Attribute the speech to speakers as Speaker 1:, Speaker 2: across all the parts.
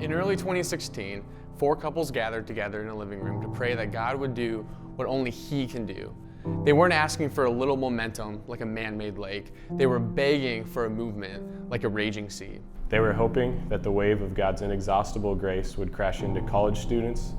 Speaker 1: In early 2016, 4 couples gathered together in a living room to pray that God would do what only He can do. They weren't asking for a little momentum like a man-made lake. They were begging for a movement like a raging sea.
Speaker 2: They were hoping that the wave of God's inexhaustible grace would crash into college students,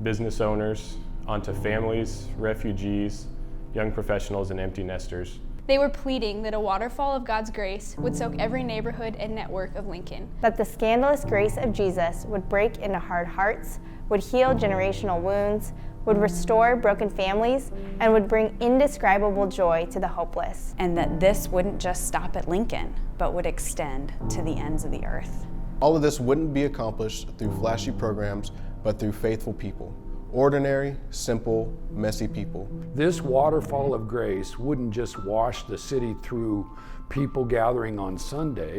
Speaker 2: business owners, onto families, refugees, young professionals, and empty nesters.
Speaker 3: They were pleading that a waterfall of God's grace would soak every neighborhood and network of Lincoln.
Speaker 4: That the scandalous grace of Jesus would break into hard hearts, would heal generational wounds, would restore broken families, and would bring indescribable joy to the hopeless.
Speaker 5: And that this wouldn't just stop at Lincoln, but would extend to the ends of the earth.
Speaker 6: All of this wouldn't be accomplished through flashy programs, but through faithful people. Ordinary, simple, messy people.
Speaker 7: This waterfall of grace wouldn't just wash the city through people gathering on Sunday,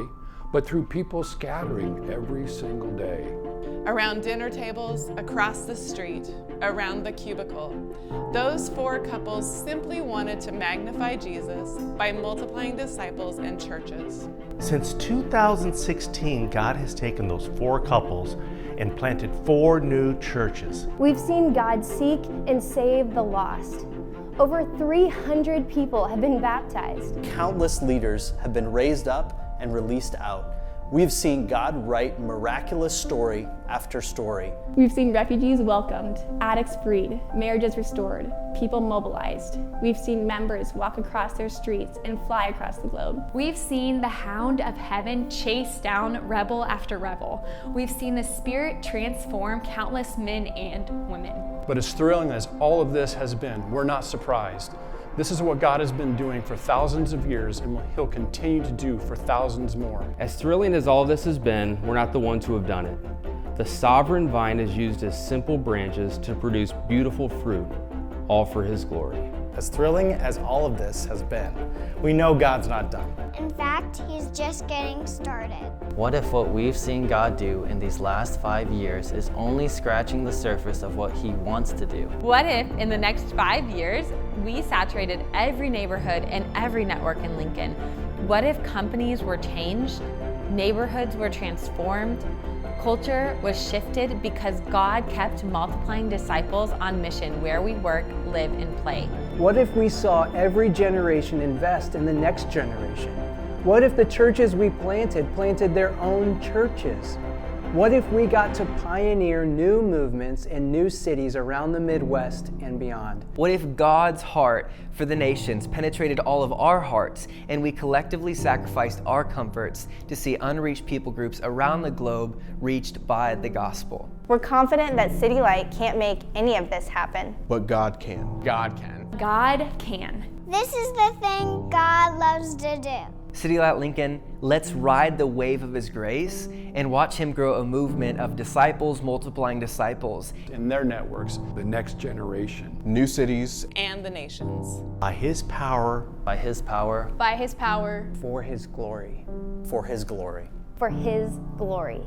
Speaker 7: but through people scattering every single day.
Speaker 8: Around dinner tables, across the street, around the cubicle. Those 4 couples simply wanted to magnify Jesus by multiplying disciples and churches.
Speaker 9: Since 2016, God has taken those 4 couples and planted 4 new churches.
Speaker 10: We've seen God seek and save the lost. Over 300 people have been baptized.
Speaker 11: Countless leaders have been raised up and released out. We've seen God write miraculous story after story.
Speaker 3: We've seen refugees welcomed, addicts freed, marriages restored, people mobilized. We've seen members walk across their streets and fly across the globe.
Speaker 12: We've seen the hound of heaven chase down rebel after rebel. We've seen the Spirit transform countless men and women.
Speaker 13: But as thrilling as all of this has been, we're not surprised. This is what God has been doing for thousands of years and what He'll continue to do for thousands more.
Speaker 14: As thrilling as all of this has been, we're not the ones who have done it. The sovereign vine is used as simple branches to produce beautiful fruit, all for His glory.
Speaker 11: As thrilling as all of this has been, we know God's not done.
Speaker 15: In fact, He's just getting started.
Speaker 16: What if what we've seen God do in these last 5 years is only scratching the surface of what He wants to do?
Speaker 12: What if in the next 5 years, we saturated every neighborhood and every network in Lincoln? What if companies were changed, neighborhoods were transformed, culture was shifted because God kept multiplying disciples on mission where we work, live, and play?
Speaker 17: What if we saw every generation invest in the next generation? What if the churches we planted their own churches? What if we got to pioneer new movements in new cities around the Midwest and beyond?
Speaker 18: What if God's heart for the nations penetrated all of our hearts and we collectively sacrificed our comforts to see unreached people groups around the globe reached by the gospel?
Speaker 4: We're confident that Citylight can't make any of this happen.
Speaker 6: But God can.
Speaker 1: God can.
Speaker 12: God can.
Speaker 15: This is the thing God loves to do.
Speaker 18: Citylight Lincoln, let's ride the wave of His grace and watch Him grow a movement of disciples multiplying disciples.
Speaker 13: In their networks,
Speaker 7: the next generation,
Speaker 6: new cities,
Speaker 8: and the nations.
Speaker 9: By His power.
Speaker 16: By His power.
Speaker 3: By His power.
Speaker 17: For His glory.
Speaker 11: For His glory.
Speaker 10: For His glory.